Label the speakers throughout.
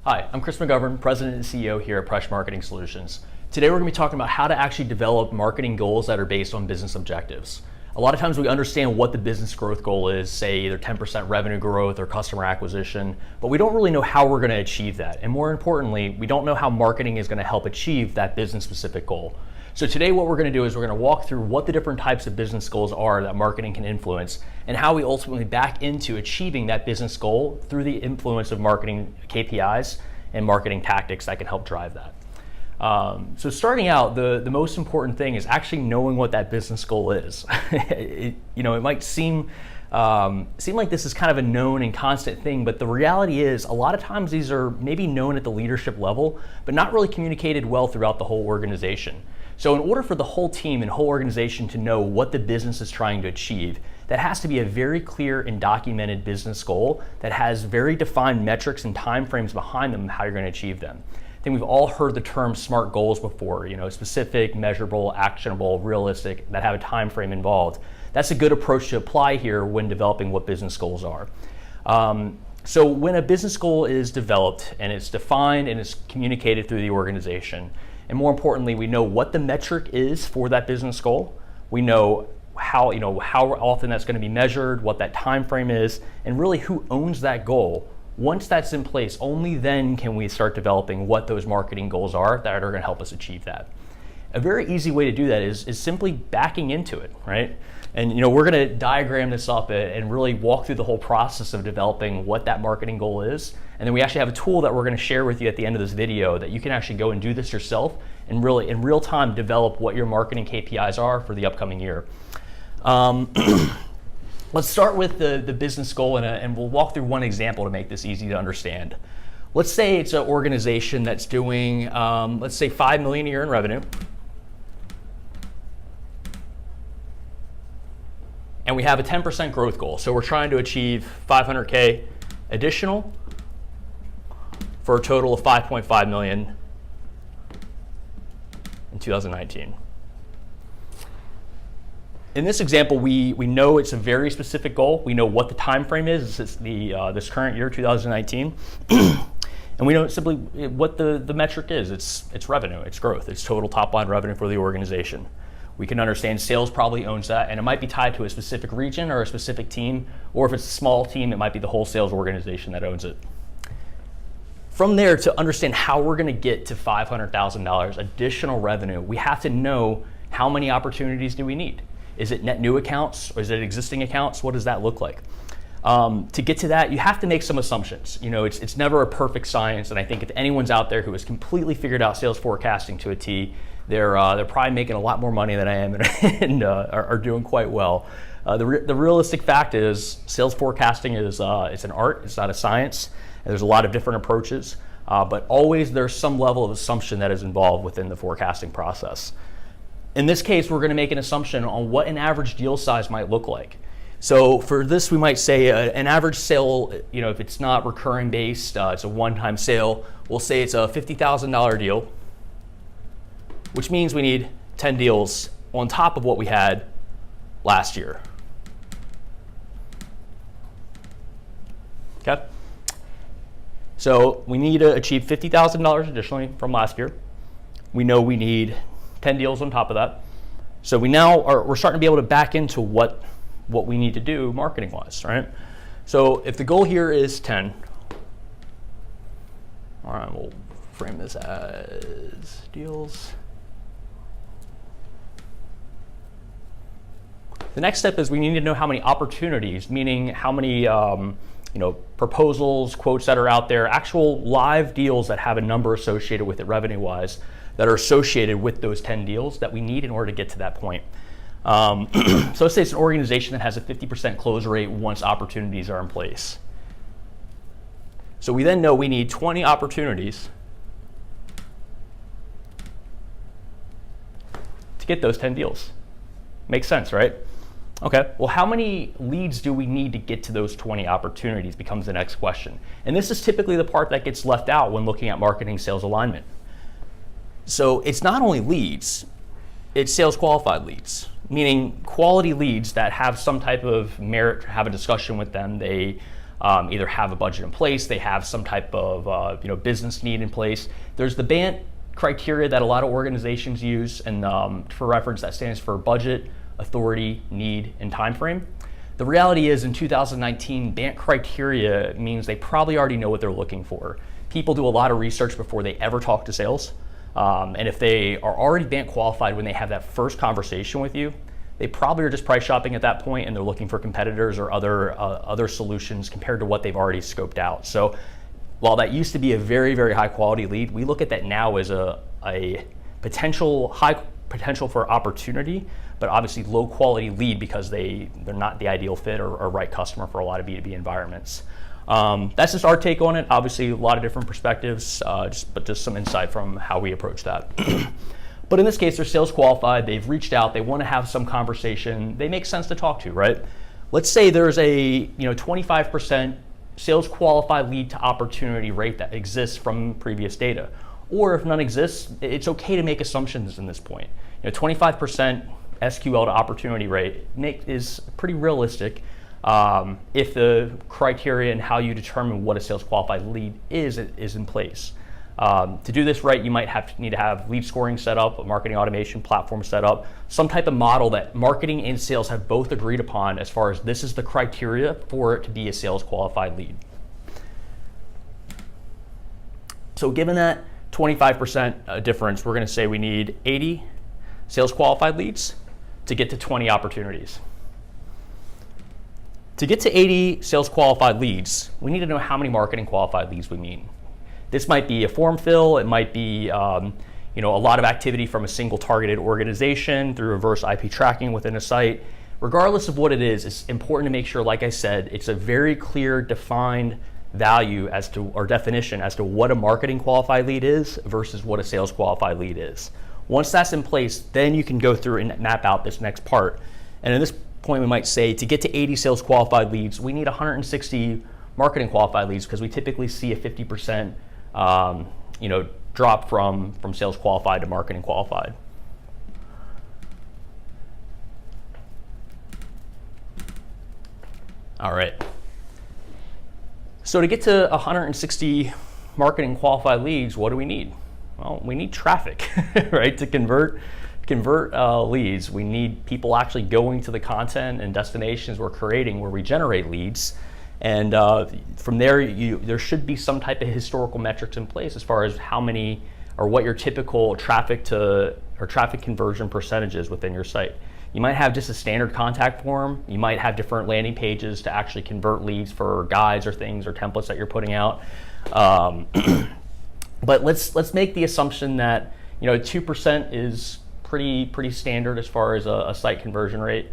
Speaker 1: Hi, I'm Chris McGovern, President and CEO here at Presh Marketing Solutions. Today we're going to be talking about how to actually develop marketing goals that are based on business objectives. A lot of times we understand what the business growth goal is, say either 10% revenue growth or customer acquisition, but we don't really know how we're going to achieve that. And more importantly, we don't know how marketing is going to help achieve that business specific goal. So today what we're going to do is we're going to walk through what the different types of business goals are that marketing can influence and how we ultimately back into achieving that business goal through the influence of marketing KPIs and marketing tactics that can help drive that. So starting out, the most important thing is actually knowing what that business goal is. It might seem like this is kind of a known and constant thing, but the reality is a lot of times these are maybe known at the leadership level, but not really communicated well throughout the whole organization. So in order for the whole team and whole organization to know what the business is trying to achieve, that has to be a very clear and documented business goal that has very defined metrics and timeframes behind them, how you're going to achieve them. I think we've all heard the term SMART goals before, specific, measurable, actionable, realistic, that have a time frame involved. That's a good approach to apply here when developing what business goals are. So when a business goal is developed and it's defined and it's communicated through the organization, and more importantly, we know what the metric is for that business goal. We know how often that's going to be measured, what that time frame is, and really who owns that goal. Once that's in place, only then can we start developing what those marketing goals are that are going to help us achieve that. A very easy way to do that is simply backing into it, right? And we're going to diagram this up and really walk through the whole process of developing what that marketing goal is. And then we actually have a tool that we're going to share with you at the end of this video that you can actually go and do this yourself and really in real time develop what your marketing KPIs are for the upcoming year. Let's start with the business goal and we'll walk through one example to make this easy to understand. Let's say it's an organization that's doing, let's say $5 million a year in revenue. And we have a 10% growth goal. So we're trying to achieve 500K additional for a total of 5.5 million in 2019. In this example, we know it's a very specific goal. We know what the time frame is. It's this current year, 2019. And we know simply what the metric is. It's revenue, it's growth, it's total top line revenue for the organization. We can understand sales probably owns that, and it might be tied to a specific region or a specific team, or if it's a small team, it might be the whole sales organization that owns it. From there, to understand how we're going to get to $500,000 additional revenue, we have to know how many opportunities do we need. Is it net new accounts or is it existing accounts? What does that look like? To get to that, you have to make some assumptions. It's never a perfect science, and I think if anyone's out there who has completely figured out sales forecasting to a T, they're probably making a lot more money than I am and are doing quite well. The realistic fact is sales forecasting is it's an art, it's not a science, and there's a lot of different approaches, but always there's some level of assumption that is involved within the forecasting process. In this case, we're going to make an assumption on what an average deal size might look like. So for this, we might say an average sale, if it's not recurring based, it's a one-time sale, we'll say it's a $50,000 deal, which means we need 10 deals on top of what we had last year. Okay? So we need to achieve $50,000 additionally from last year. We know we need 10 deals on top of that. So we're starting to be able to back into what we need to do marketing wise, right? So if the goal here is 10, all right, we'll frame this as deals. The next step is we need to know how many opportunities, meaning how many proposals, quotes that are out there, actual live deals that have a number associated with it revenue-wise that are associated with those 10 deals that we need in order to get to that point. So let's say it's an organization that has a 50% close rate once opportunities are in place. So we then know we need 20 opportunities to get those 10 deals. Makes sense, right? Okay, well, how many leads do we need to get to those 20 opportunities becomes the next question. And this is typically the part that gets left out when looking at marketing sales alignment. So it's not only leads, it's sales qualified leads, meaning quality leads that have some type of merit, have a discussion with them, they either have a budget in place, they have some type of business need in place. There's the BANT criteria that a lot of organizations use, and for reference, that stands for budget, authority, need, and time frame. The reality is in 2019, BANT criteria means they probably already know what they're looking for. People do a lot of research before they ever talk to sales. And if they are already BANT qualified when they have that first conversation with you, they probably are just price shopping at that point and they're looking for competitors or other solutions compared to what they've already scoped out. So while that used to be a very, very high quality lead, we look at that now as a high potential for opportunity, but obviously low quality lead because they're not the ideal fit or right customer for a lot of B2B environments. That's just our take on it. Obviously a lot of different perspectives, but just some insight from how we approach that. But in this case, they're sales qualified, they've reached out, they want to have some conversation, they make sense to talk to, right? Let's say there's a 25% sales qualified lead to opportunity rate that exists from previous data. Or if none exists, it's okay to make assumptions in this point. 25% SQL to opportunity rate is pretty realistic if the criteria and how you determine what a sales qualified lead is in place. To do this right, you might need to have lead scoring set up, a marketing automation platform set up, some type of model that marketing and sales have both agreed upon as far as this is the criteria for it to be a sales qualified lead. So given that 25% difference, we're going to say we need 80 sales qualified leads to get to 20 opportunities. To get to 80 sales qualified leads, we need to know how many marketing qualified leads we mean. This might be a form fill, it might be a lot of activity from a single targeted organization through reverse IP tracking within a site. Regardless of what it is, it's important to make sure, like I said, it's a very clear defined value or definition as to what a marketing qualified lead is versus what a sales qualified lead is. Once that's in place, then you can go through and map out this next part. And at this point, we might say to get to 80 sales qualified leads, we need 160 marketing qualified leads because we typically see a 50% drop from sales qualified to marketing qualified. All right. So to get to 160 marketing qualified leads, what do we need? Well, we need traffic, right? To convert leads, we need people actually going to the content and destinations we're creating where we generate leads. And from there, there should be some type of historical metrics in place as far as how many or what your typical traffic conversion percentage is within your site. You might have just a standard contact form. You might have different landing pages to actually convert leads for guides or things or templates that you're putting out. But let's make the assumption that 2% is pretty standard as far as a site conversion rate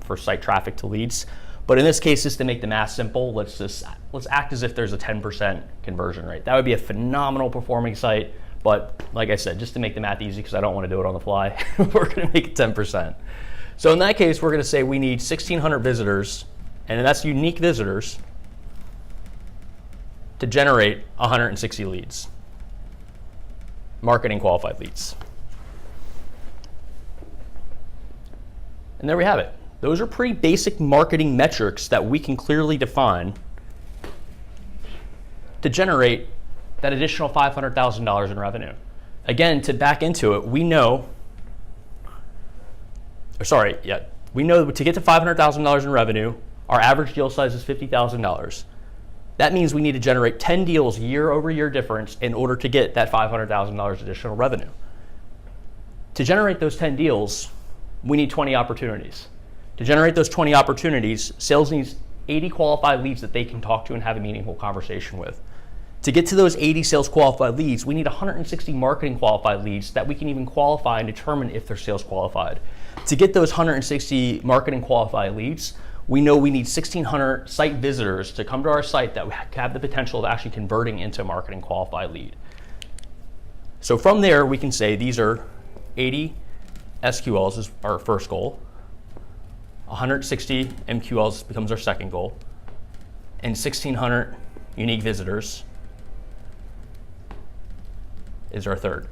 Speaker 1: for site traffic to leads. But in this case, just to make the math simple, let's act as if there's a 10% conversion rate. That would be a phenomenal performing site. But like I said, just to make the math easy, because I don't want to do it on the fly, we're going to make it 10%. So in that case, we're going to say we need 1,600 visitors, and that's unique visitors, to generate 160 leads, marketing qualified leads. And there we have it. Those are pretty basic marketing metrics that we can clearly define to generate that additional $500,000 in revenue. Again, to back into it, we know to get to $500,000 in revenue, our average deal size is $50,000. That means we need to generate 10 deals year over year difference in order to get that $500,000 additional revenue. To generate those 10 deals, we need 20 opportunities. To generate those 20 opportunities, sales needs 80 qualified leads that they can talk to and have a meaningful conversation with. To get to those 80 sales qualified leads, we need 160 marketing qualified leads that we can even qualify and determine if they're sales qualified. To get those 160 marketing qualified leads, we know we need 1,600 site visitors to come to our site that have the potential of actually converting into a marketing qualified lead. So from there, we can say these are 80 SQLs is our first goal, 160 MQLs becomes our second goal, and 1,600 unique visitors is our third.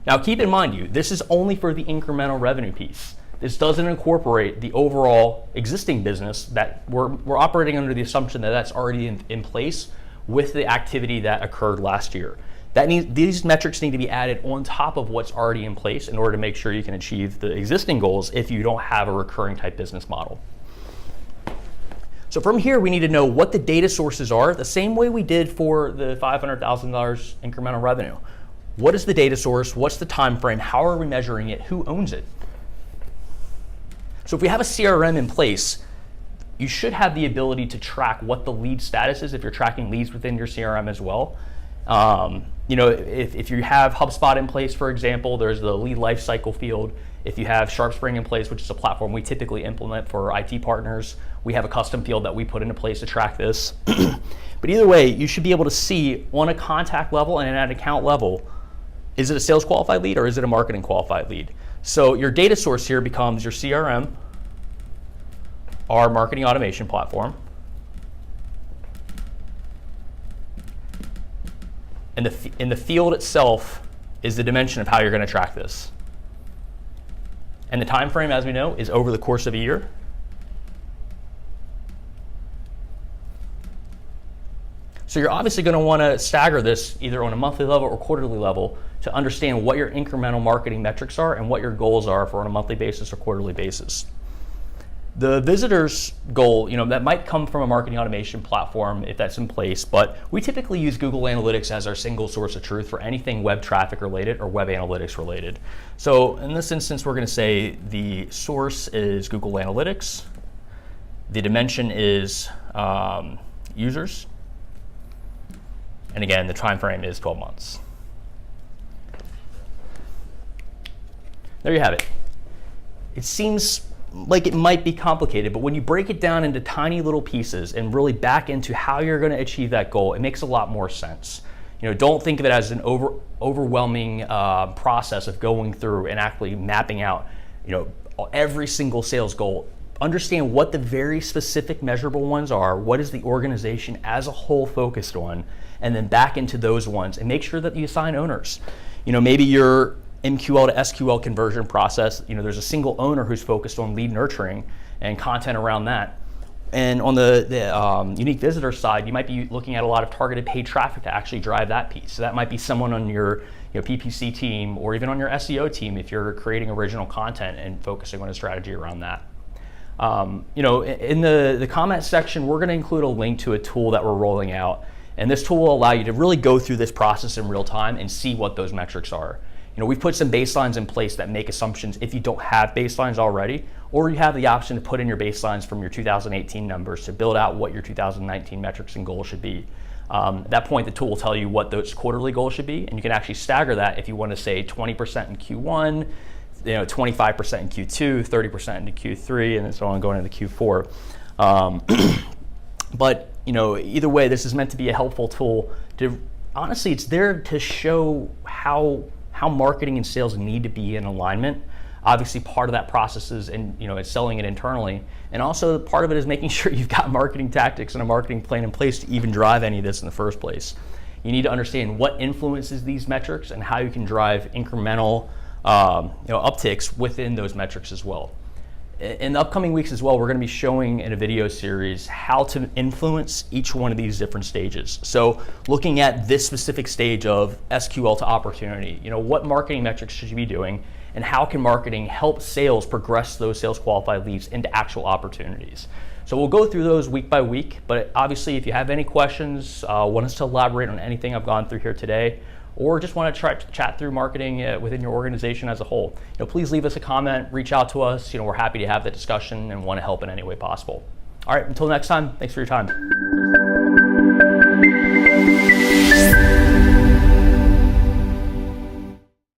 Speaker 1: Now keep in mind, this is only for the incremental revenue piece. this doesn't incorporate the overall existing business that we're operating under the assumption that that's already in place with the activity that occurred last year. These metrics need to be added on top of what's already in place in order to make sure you can achieve the existing goals if you don't have a recurring type business model. So from here, we need to know what the data sources are, the same way we did for the $500,000 incremental revenue. What is the data source? What's the time frame? How are we measuring it? Who owns it? So if we have a CRM in place, you should have the ability to track what the lead status is if you're tracking leads within your CRM as well. If you have HubSpot in place, for example, there's the lead lifecycle field. If you have SharpSpring in place, which is a platform we typically implement for IT partners, we have a custom field that we put into place to track this. But either way, you should be able to see on a contact level and at an account level, is it a sales qualified lead or is it a marketing qualified lead? So your data source here becomes your CRM, our marketing automation platform, and the field itself is the dimension of how you're going to track this. And the time frame, as we know, is over the course of a year. So you're obviously going to want to stagger this either on a monthly level or quarterly level to understand what your incremental marketing metrics are and what your goals are for on a monthly basis or quarterly basis. The visitor's goal, that might come from a marketing automation platform if that's in place, but we typically use Google Analytics as our single source of truth for anything web traffic related or web analytics related. So in this instance, we're going to say the source is Google Analytics. The dimension is users. And again, the time frame is 12 months. There you have it. It seems like it might be complicated, but when you break it down into tiny little pieces and really back into how you're going to achieve that goal, it makes a lot more sense. Don't think of it as an overwhelming process of going through and actually mapping out, every single sales goal. Understand what the very specific measurable ones are, what is the organization as a whole focused on, and then back into those ones and make sure that you assign owners. Maybe your MQL to SQL conversion process, there's a single owner who's focused on lead nurturing and content around that. And on the unique visitor side, you might be looking at a lot of targeted paid traffic to actually drive that piece. So that might be someone on your PPC team or even on your SEO team if you're creating original content and focusing on a strategy around that. In the comment section, we're going to include a link to a tool that we're rolling out. And this tool will allow you to really go through this process in real time and see what those metrics are. We've put some baselines in place that make assumptions if you don't have baselines already, or you have the option to put in your baselines from your 2018 numbers to build out what your 2019 metrics and goals should be. At that point, the tool will tell you what those quarterly goals should be, and you can actually stagger that if you want to say 20% in Q1, 25% in Q2, 30% into Q3, and so on going into Q4. But either way, this is meant to be a helpful tool. Honestly, it's there to show how marketing and sales need to be in alignment. Obviously, part of that process is it's selling it internally, and also part of it is making sure you've got marketing tactics and a marketing plan in place to even drive any of this in the first place. You need to understand what influences these metrics and how you can drive incremental upticks within those metrics as well. In the upcoming weeks as well, we're going to be showing in a video series how to influence each one of these different stages. So looking at this specific stage of SQL to opportunity, what marketing metrics should you be doing, and how can marketing help sales progress those sales qualified leads into actual opportunities? So we'll go through those week by week, but obviously if you have any questions, want us to elaborate on anything I've gone through here today, or just want to try to chat through marketing within your organization as a whole, please leave us a comment, reach out to us. We're happy to have the discussion and want to help in any way possible. All right, until next time, thanks for your time.